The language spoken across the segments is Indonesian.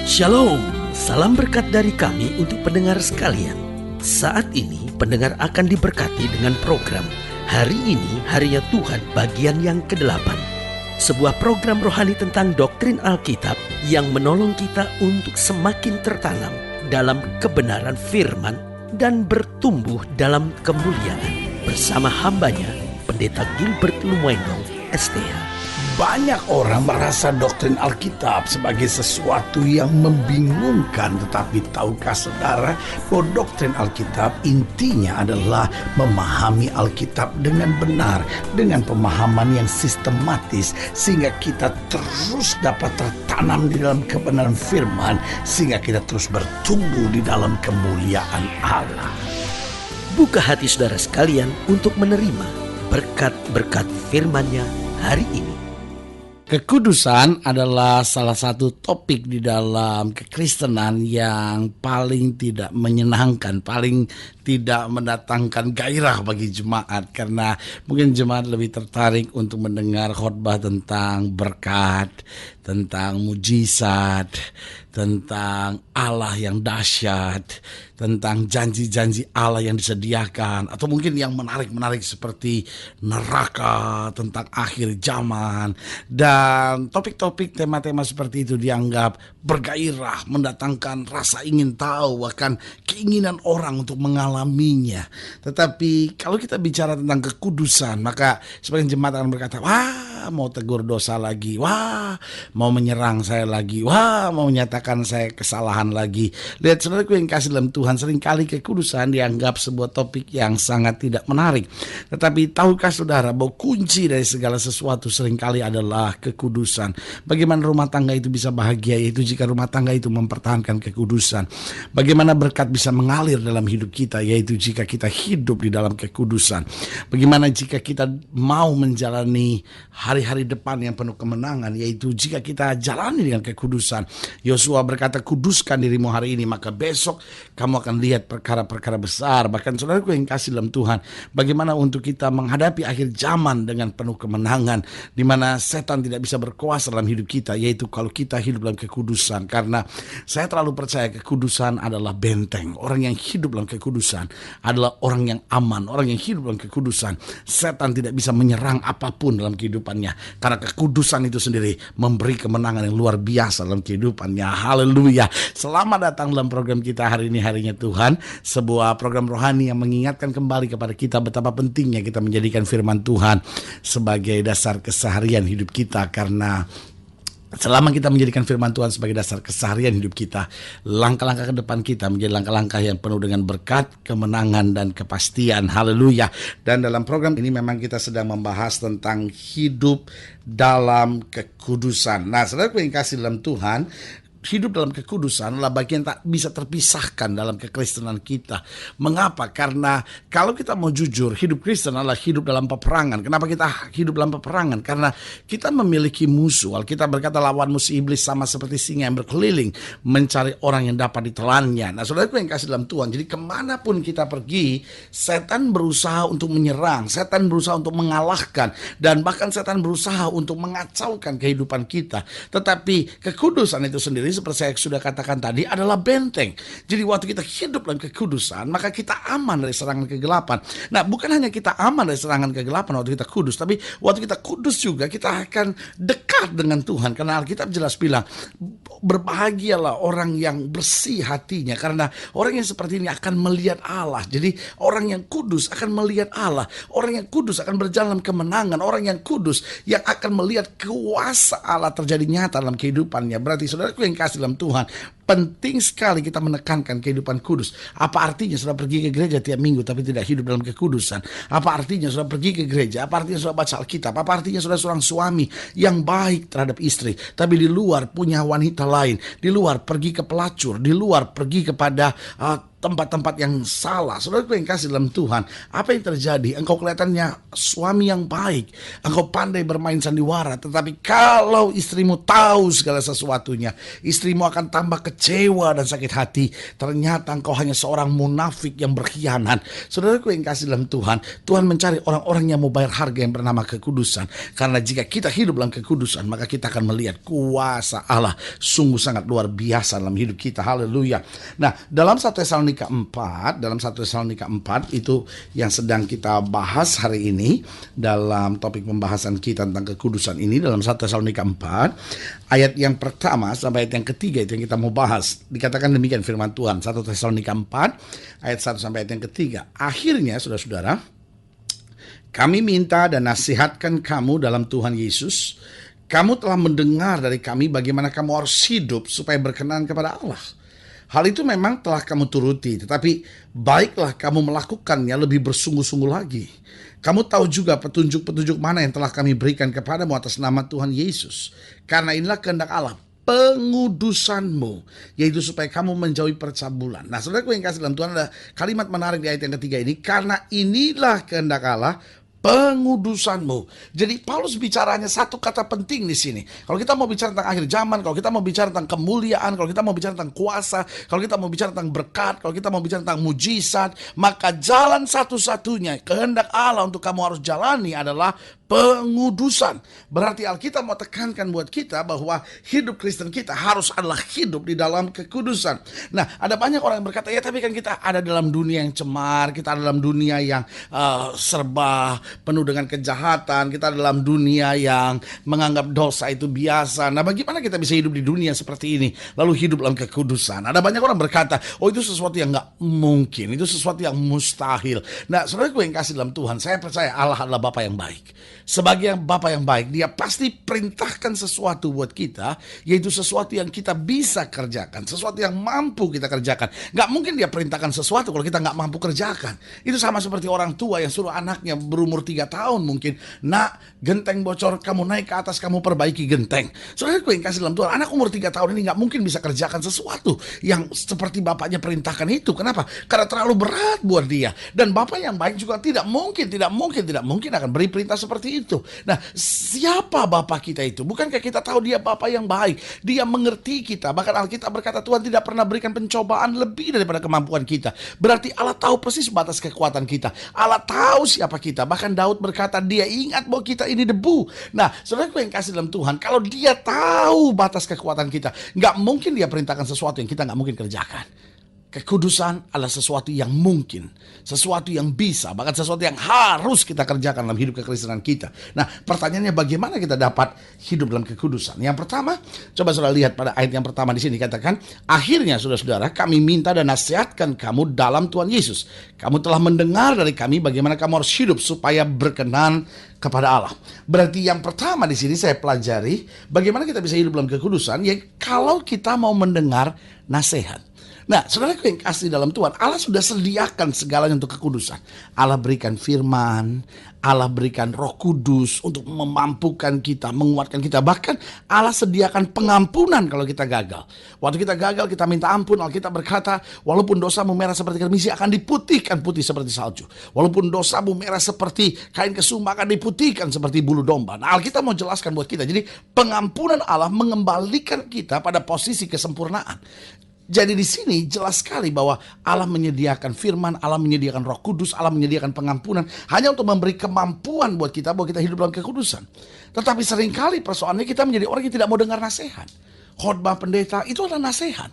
Shalom, salam berkat dari kami untuk pendengar sekalian. Saat ini pendengar akan diberkati dengan program Hari Ini Harinya Tuhan bagian yang ke-8. Sebuah program rohani tentang doktrin Alkitab yang menolong kita untuk semakin tertanam dalam kebenaran firman dan bertumbuh dalam kemuliaan. Bersama hambanya, Pendeta Gilbert Lumwendong, STH. Banyak orang merasa doktrin Alkitab sebagai sesuatu yang membingungkan. Tetapi tahukah saudara bahwa doktrin Alkitab intinya adalah memahami Alkitab dengan benar, dengan pemahaman yang sistematis, sehingga kita terus dapat tertanam di dalam kebenaran firman, sehingga kita terus bertumbuh di dalam kemuliaan Allah. Buka hati saudara sekalian untuk menerima berkat-berkat firman-Nya hari ini. Kekudusan adalah salah satu topik di dalam kekristenan yang paling tidak menyenangkan, paling tidak mendatangkan gairah bagi jemaat, karena mungkin jemaat lebih tertarik untuk mendengar khotbah tentang berkat, tentang mujizat, tentang Allah yang dahsyat, tentang janji-janji Allah yang disediakan, atau mungkin yang menarik-menarik seperti neraka, tentang akhir zaman. Dan topik-topik tema-tema seperti itu dianggap bergairah, mendatangkan rasa ingin tahu, bahkan keinginan orang untuk mengalaminya. Tetapi kalau kita bicara tentang kekudusan, maka sebagian jemaat akan berkata, wah mau tegur dosa lagi, wah mau menyerang saya lagi, wah mau menyatakan saya kesalahan lagi. Lihat saudaraku yang kasih dalam Tuhan, seringkali kekudusan dianggap sebuah topik yang sangat tidak menarik. Tetapi tahukah saudara bahwa kunci dari segala sesuatu seringkali adalah kekudusan. Bagaimana rumah tangga itu bisa bahagia, yaitu jika rumah tangga itu mempertahankan kekudusan. Bagaimana berkat bisa mengalir dalam hidup kita, yaitu jika kita hidup di dalam kekudusan. Bagaimana jika kita mau menjalani hari-hari depan yang penuh kemenangan, yaitu jika kita jalani dengan kekudusan. Yosua berkata, kuduskan dirimu hari ini, maka besok kamu akan lihat perkara-perkara besar. Bahkan saudaraku yang kasih dalam Tuhan, bagaimana untuk kita menghadapi akhir zaman dengan penuh kemenangan, di mana setan tidak bisa berkuasa dalam hidup kita, yaitu kalau kita hidup dalam kekudusan. Karena saya terlalu percaya kekudusan adalah benteng. Orang yang hidup dalam kekudusan adalah orang yang aman. Orang yang hidup dalam kekudusan, setan tidak bisa menyerang apapun dalam kehidupannya, karena kekudusan itu sendiri memberi kemenangan yang luar biasa dalam kehidupannya. Haleluya. Selamat datang dalam program kita Hari Ini Harinya Tuhan, sebuah program rohani yang mengingatkan kembali kepada kita betapa pentingnya kita menjadikan firman Tuhan sebagai dasar keseharian hidup kita. Karena selama kita menjadikan firman Tuhan sebagai dasar keseharian hidup kita, langkah-langkah ke depan kita menjadi langkah-langkah yang penuh dengan berkat, kemenangan, dan kepastian. Haleluya. Dan dalam program ini memang kita sedang membahas tentang hidup dalam kekudusan. Nah, saudara yang kasih dalam Tuhan, hidup dalam kekudusan adalah bagian tak bisa terpisahkan dalam kekristenan kita. Mengapa? Karena kalau kita mau jujur, hidup Kristen adalah hidup dalam peperangan. Kenapa kita hidup dalam peperangan? Karena kita memiliki musuh. Alkitab berkata lawan musuh iblis sama seperti singa yang berkeliling mencari orang yang dapat ditelannya. Nah, saudaraku yang kasih dalam Tuhan, jadi kemanapun kita pergi, setan berusaha untuk menyerang, setan berusaha untuk mengalahkan, dan bahkan setan berusaha untuk mengacaukan kehidupan kita. Tetapi kekudusan itu sendiri, seperti saya sudah katakan tadi, adalah benteng. Jadi waktu kita hidup dalam kekudusan, maka kita aman dari serangan kegelapan. Nah, bukan hanya kita aman dari serangan kegelapan waktu kita kudus, tapi waktu kita kudus juga kita akan dekat dengan Tuhan. Karena Alkitab jelas bilang, berbahagialah orang yang bersih hatinya, karena orang yang seperti ini akan melihat Allah. Jadi orang yang kudus akan melihat Allah. Orang yang kudus akan berjalan dalam kemenangan. Orang yang kudus yang akan melihat kuasa Allah terjadi nyata dalam kehidupannya. Berarti saudaraku yang kasih dalam Tuhan, penting sekali kita menekankan kehidupan kudus. Apa artinya sudah pergi ke gereja tiap minggu tapi tidak hidup dalam kekudusan? Apa artinya sudah pergi ke gereja? Apa artinya sudah baca Alkitab? Apa artinya sudah seorang suami yang baik terhadap istri, tapi di luar punya wanita lain, di luar pergi ke pelacur, di luar pergi kepada tempat-tempat yang salah. Saudaraku yang kasih dalam Tuhan, apa yang terjadi? Engkau kelihatannya suami yang baik, engkau pandai bermain sandiwara, tetapi kalau istrimu tahu segala sesuatunya, istrimu akan tambah kecewa dan sakit hati. Ternyata engkau hanya seorang munafik yang berkhianat. Saudaraku yang kasih dalam Tuhan, Tuhan mencari orang-orang yang mau bayar harga yang bernama kekudusan. Karena jika kita hidup dalam kekudusan, maka kita akan melihat kuasa Allah sungguh sangat luar biasa dalam hidup kita. Haleluya. Nah, dalam 1 Tesalonika 4 itu yang sedang kita bahas hari ini dalam topik pembahasan kita tentang kekudusan ini, dalam 1 Tesalonika 4 ayat yang pertama sampai ayat yang ketiga itu yang kita mau bahas. Dikatakan demikian firman Tuhan, 1 Tesalonika 4 ayat 1 sampai ayat yang ketiga. Akhirnya saudara-saudara, kami minta dan nasihatkan kamu dalam Tuhan Yesus. Kamu telah mendengar dari kami bagaimana kamu harus hidup supaya berkenan kepada Allah. Hal itu memang telah kamu turuti, tetapi baiklah kamu melakukannya lebih bersungguh-sungguh lagi. Kamu tahu juga petunjuk-petunjuk mana yang telah kami berikan kepadamu atas nama Tuhan Yesus. Karena inilah kehendak Allah, pengudusanmu, yaitu supaya kamu menjauhi percabulan. Nah, saudaraku yang kasih dalam Tuhan, ada kalimat menarik di ayat yang ketiga ini. Karena inilah kehendak Allah, pengudusanmu. Jadi Paulus bicaranya satu kata penting di sini. Kalau kita mau bicara tentang akhir zaman, kalau kita mau bicara tentang kemuliaan, kalau kita mau bicara tentang kuasa, kalau kita mau bicara tentang berkat, kalau kita mau bicara tentang mujizat, maka jalan satu-satunya kehendak Allah untuk kamu harus jalani adalah pengudusan. Berarti Alkitab mau tekankan buat kita bahwa hidup Kristen kita harus adalah hidup di dalam kekudusan. Nah, ada banyak orang yang berkata, ya tapi kan kita ada dalam dunia yang cemar, kita ada dalam dunia yang serba penuh dengan kejahatan, kita dalam dunia yang menganggap dosa itu biasa. Nah, bagaimana kita bisa hidup di dunia seperti ini lalu hidup dalam kekudusan? Ada banyak orang berkata, oh itu sesuatu yang gak mungkin, itu sesuatu yang mustahil. Nah, saudaraku yang kasih dalam Tuhan, saya percaya Allah adalah Bapa yang baik. Sebagai Bapa yang baik, Dia pasti perintahkan sesuatu buat kita, yaitu sesuatu yang kita bisa kerjakan, sesuatu yang mampu kita kerjakan. Gak mungkin Dia perintahkan sesuatu kalau kita gak mampu kerjakan. Itu sama seperti orang tua yang suruh anaknya berumur 3 tahun mungkin, nak, genteng bocor, kamu naik ke atas, kamu perbaiki genteng. Saudaraku yang kasih dalam Tuhan, anak umur 3 tahun ini gak mungkin bisa kerjakan sesuatu yang seperti bapaknya perintahkan itu. Kenapa? Karena terlalu berat buat dia. Dan Bapak yang baik juga tidak mungkin akan beri perintah seperti itu. Nah, siapa Bapa kita itu? Bukankah kita tahu Dia Bapa yang baik? Dia mengerti kita. Bahkan Alkitab berkata Tuhan tidak pernah berikan pencobaan lebih daripada kemampuan kita. Berarti Allah tahu persis batas kekuatan kita. Allah tahu siapa kita. Bahkan Daud berkata Dia ingat bahwa kita ini debu. Nah, saudaraku yang kasih dalam Tuhan, kalau Dia tahu batas kekuatan kita, gak mungkin Dia perintahkan sesuatu yang kita gak mungkin kerjakan. Kekudusan adalah sesuatu yang mungkin, sesuatu yang bisa, bahkan sesuatu yang harus kita kerjakan dalam hidup kekristenan kita. Nah, pertanyaannya bagaimana kita dapat hidup dalam kekudusan? Yang pertama, coba saudara lihat pada ayat yang pertama di sini dikatakan, akhirnya saudara-saudara kami minta dan nasihatkan kamu dalam Tuhan Yesus. Kamu telah mendengar dari kami bagaimana kamu harus hidup supaya berkenan kepada Allah. Berarti yang pertama di sini saya pelajari bagaimana kita bisa hidup dalam kekudusan, ya kalau kita mau mendengar nasihat. Nah, saudaraku yang kasih dalam Tuhan, Allah sudah sediakan segalanya untuk kekudusan. Allah berikan firman, Allah berikan Roh Kudus untuk memampukan kita, menguatkan kita. Bahkan Allah sediakan pengampunan kalau kita gagal. Waktu kita gagal, kita minta ampun. Alkitab berkata, walaupun dosamu merah seperti kermisi, akan diputihkan putih seperti salju. Walaupun dosamu merah seperti kain kesumba, akan diputihkan seperti bulu domba. Nah, Alkitab mau jelaskan buat kita. Jadi, pengampunan Allah mengembalikan kita pada posisi kesempurnaan. Jadi di sini jelas sekali bahwa Allah menyediakan firman, Allah menyediakan Roh Kudus, Allah menyediakan pengampunan hanya untuk memberi kemampuan buat kita bahwa kita hidup dalam kekudusan. Tetapi seringkali persoalannya kita menjadi orang yang tidak mau dengar nasihat. Khotbah pendeta itu adalah nasihat.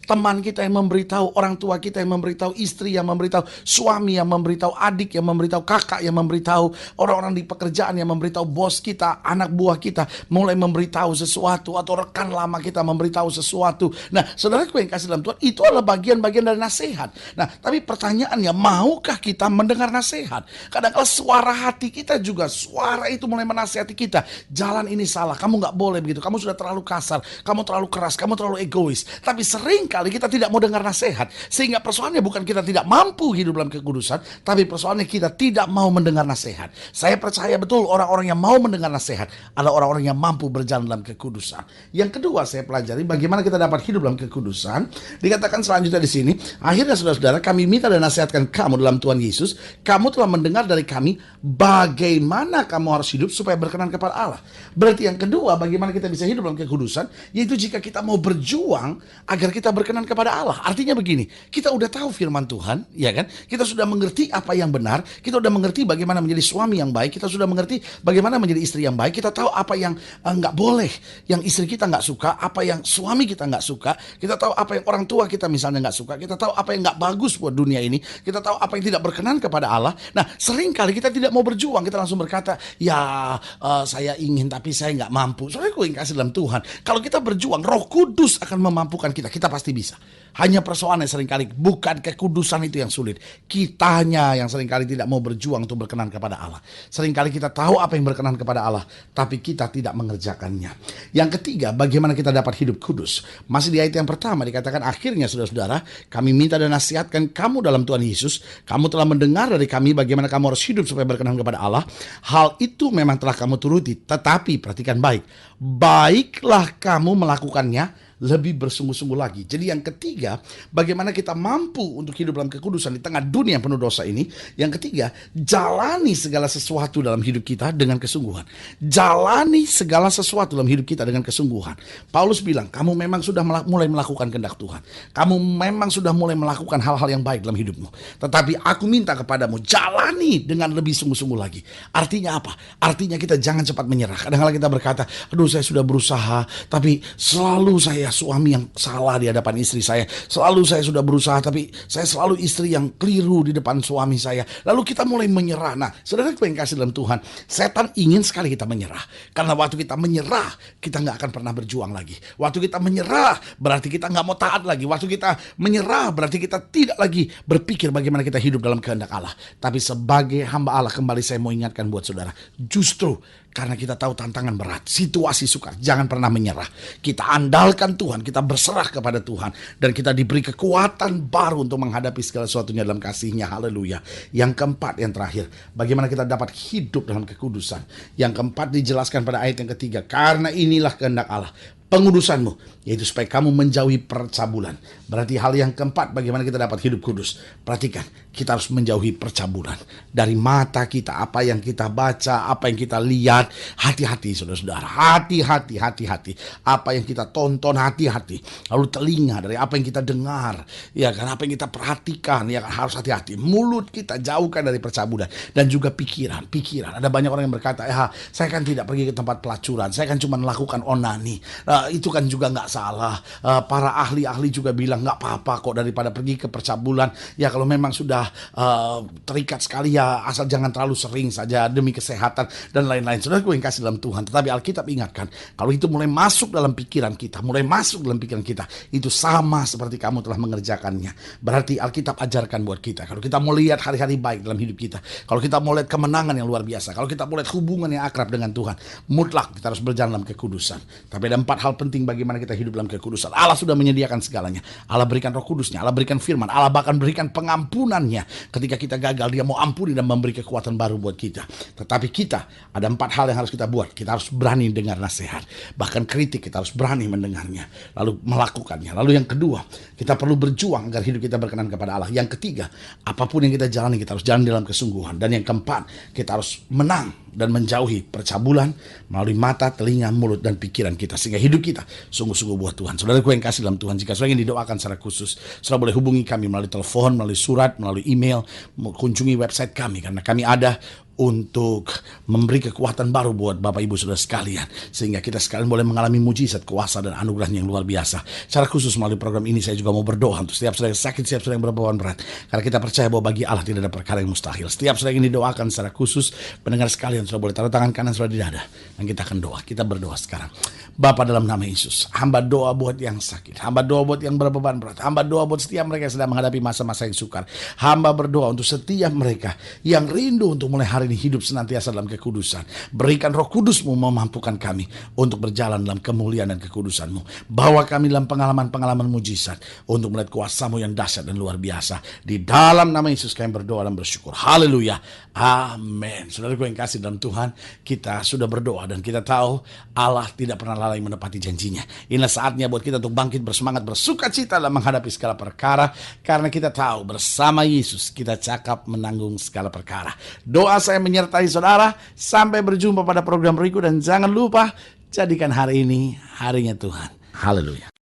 Teman kita yang memberitahu, orang tua kita yang memberitahu, istri yang memberitahu, suami yang memberitahu, adik yang memberitahu, kakak yang memberitahu, orang-orang di pekerjaan yang memberitahu, bos kita, anak buah kita mulai memberitahu sesuatu, atau rekan lama kita memberitahu sesuatu. Nah, saudaraku yang kasih dalam Tuhan, itu adalah bagian-bagian dari nasihat. Nah, tapi pertanyaannya, maukah kita mendengar nasihat? Kadang-kadang suara hati kita juga, suara itu mulai menasihati kita. Jalan ini salah, kamu gak boleh begitu, kamu sudah terlalu kasar, kamu terlalu keras, kamu terlalu egois. Tapi sering seringkali kita tidak mau dengar nasihat. Sehingga persoalannya bukan kita tidak mampu hidup dalam kekudusan, tapi persoalannya kita tidak mau mendengar nasihat. Saya percaya betul orang-orang yang mau mendengar nasihat adalah orang-orang yang mampu berjalan dalam kekudusan. Yang kedua saya pelajari bagaimana kita dapat hidup dalam kekudusan. Dikatakan selanjutnya di sini, akhirnya saudara-saudara, kami minta dan nasihatkan kamu dalam Tuhan Yesus. Kamu telah mendengar dari kami bagaimana kamu harus hidup supaya berkenan kepada Allah. Berarti yang kedua, bagaimana kita bisa hidup dalam kekudusan, yaitu jika kita mau berjuang agar kita berkenan kepada Allah. Artinya begini, kita udah tahu firman Tuhan, ya kan? Kita sudah mengerti apa yang benar, kita sudah mengerti bagaimana menjadi suami yang baik, kita sudah mengerti bagaimana menjadi istri yang baik, kita tahu apa yang nggak boleh, yang istri kita nggak suka, apa yang suami kita nggak suka, kita tahu apa yang orang tua kita misalnya nggak suka, kita tahu apa yang nggak bagus buat dunia ini, kita tahu apa yang tidak berkenan kepada Allah. Nah, seringkali kita tidak mau berjuang, kita langsung berkata, saya ingin tapi saya nggak mampu. Soalnya gue yang kasih dalam Tuhan, kalau kita berjuang, Roh Kudus akan memampukan kita, kita pasti bisa. Hanya persoalannya seringkali bukan kekudusan itu yang sulit, kitanya yang seringkali tidak mau berjuang untuk berkenan kepada Allah. Seringkali kita tahu apa yang berkenan kepada Allah, tapi kita tidak mengerjakannya. Yang ketiga, bagaimana kita dapat hidup kudus. Masih di ayat yang pertama dikatakan, akhirnya saudara-saudara, kami minta dan nasihatkan kamu dalam Tuhan Yesus. Kamu telah mendengar dari kami bagaimana kamu harus hidup supaya berkenan kepada Allah. Hal itu memang telah kamu turuti, tetapi perhatikan baik, baiklah kamu melakukannya lebih bersungguh-sungguh lagi. Jadi yang ketiga, bagaimana kita mampu untuk hidup dalam kekudusan di tengah dunia yang penuh dosa ini. Yang ketiga, jalani segala sesuatu dalam hidup kita dengan kesungguhan. Jalani segala sesuatu dalam hidup kita dengan kesungguhan. Paulus bilang, kamu memang sudah mulai melakukan kehendak Tuhan. Kamu memang sudah mulai melakukan hal-hal yang baik dalam hidupmu. Tetapi aku minta kepadamu, jalani dengan lebih sungguh-sungguh lagi. Artinya apa? Artinya kita jangan cepat menyerah. Kadang-kadang kita berkata, aduh saya sudah berusaha, tapi selalu saya suami yang salah di hadapan istri saya. Selalu saya sudah berusaha, tapi saya selalu istri yang keliru di depan suami saya. Lalu kita mulai menyerah. Nah, saudara yang kasih dalam Tuhan, setan ingin sekali kita menyerah. Karena waktu kita menyerah, kita nggak akan pernah berjuang lagi. Waktu kita menyerah, berarti kita nggak mau taat lagi. Waktu kita menyerah, berarti kita tidak lagi berpikir bagaimana kita hidup dalam kehendak Allah. Tapi sebagai hamba Allah, kembali saya mau ingatkan buat saudara, justru karena kita tahu tantangan berat, situasi sukar, jangan pernah menyerah. Kita andalkan Tuhan, kita berserah kepada Tuhan, dan kita diberi kekuatan baru untuk menghadapi segala sesuatunya dalam kasih-Nya. Haleluya. Yang keempat, yang terakhir, bagaimana kita dapat hidup dalam kekudusan. Yang keempat dijelaskan pada ayat yang ketiga, karena inilah kehendak Allah, pengudusanmu, yaitu supaya kamu menjauhi percabulan. Berarti hal yang keempat, bagaimana kita dapat hidup kudus. Perhatikan, kita harus menjauhi percabulan. Dari mata kita, apa yang kita baca, apa yang kita lihat, hati-hati saudara-saudara, hati-hati. Apa yang kita tonton, hati-hati. Lalu telinga, dari apa yang kita dengar, ya kan, apa yang kita perhatikan, ya kan, harus hati-hati. Mulut kita jauhkan dari percabulan. Dan juga pikiran. Ada banyak orang yang berkata, saya kan tidak pergi ke tempat pelacuran, saya kan cuma melakukan onani. Itu kan juga nggak salah. Para ahli-ahli juga bilang nggak apa-apa kok daripada pergi ke percabulan. Ya kalau memang sudah terikat sekali, ya asal jangan terlalu sering saja demi kesehatan dan lain-lain. Saudara gue yang kasih dalam Tuhan. Tetapi Alkitab ingatkan, kalau itu mulai masuk dalam pikiran kita, itu sama seperti kamu telah mengerjakannya. Berarti Alkitab ajarkan buat kita, kalau kita mau lihat hari-hari baik dalam hidup kita, kalau kita mau lihat kemenangan yang luar biasa, kalau kita mau lihat hubungan yang akrab dengan Tuhan, mutlak kita harus berjalan dalam kekudusan. Tapi ada 4 hal penting bagaimana kita hidup dalam kekudusan. Allah sudah menyediakan segalanya. Allah berikan Roh Kudusnya, Allah berikan firman, Allah bahkan berikan pengampunannya. Ketika kita gagal, Dia mau ampuni dan memberi kekuatan baru buat kita. Tetapi kita, ada 4 hal yang harus kita buat. Kita harus berani dengar nasihat, bahkan kritik kita harus berani mendengarnya, lalu melakukannya. Lalu yang kedua, kita perlu berjuang agar hidup kita berkenan kepada Allah. Yang ketiga, apapun yang kita jalani, kita harus jalan dalam kesungguhan. Dan yang keempat, kita harus menang dan menjauhi percabulan melalui mata, telinga, mulut, dan pikiran kita, sehingga hidup kita sungguh-sungguh buat Tuhan. Saudaraku yang kasih dalam Tuhan, jika saudara ingin didoakan secara khusus, saudara boleh hubungi kami melalui telepon, melalui surat, melalui email, kunjungi website kami, karena kami ada untuk memberi kekuatan baru buat Bapak Ibu Saudara sekalian, sehingga kita sekalian boleh mengalami mujizat, kuasa, dan anugerahnya yang luar biasa. Secara khusus melalui program ini saya juga mau berdoa untuk setiap saudara yang sakit, setiap saudara yang berbeban berat, karena kita percaya bahwa bagi Allah tidak ada perkara yang mustahil. Setiap saudara yang didoakan secara khusus, pendengar sekalian saudara boleh taruh tangan kanan saudara di dada, dan kita akan doa. Kita berdoa sekarang. Bapa, dalam nama Yesus, hamba doa buat yang sakit, hamba doa buat yang berbeban berat, hamba doa buat setiap mereka yang sedang menghadapi masa-masa yang sukar. Hamba berdoa untuk setiap mereka yang rindu untuk mulai hari hari ini hidup senantiasa dalam kekudusan. Berikan Roh Kudus-Mu memampukan kami untuk berjalan dalam kemuliaan dan kekudusan-Mu. Bawa kami dalam pengalaman-pengalaman mujizat untuk melihat kuasa-Mu yang dahsyat dan luar biasa. Di dalam nama Yesus kami berdoa dan bersyukur. Haleluya. Amin. Saudaraku yang kasih dalam Tuhan, kita sudah berdoa dan kita tahu Allah tidak pernah lalai menepati janjinya. Inilah saatnya buat kita untuk bangkit bersemangat, bersuka cita dalam menghadapi segala perkara, karena kita tahu bersama Yesus kita cakap menanggung segala perkara. Doa saya menyertai saudara. Sampai berjumpa pada program berikut, dan jangan lupa jadikan hari ini harinya Tuhan. Haleluya.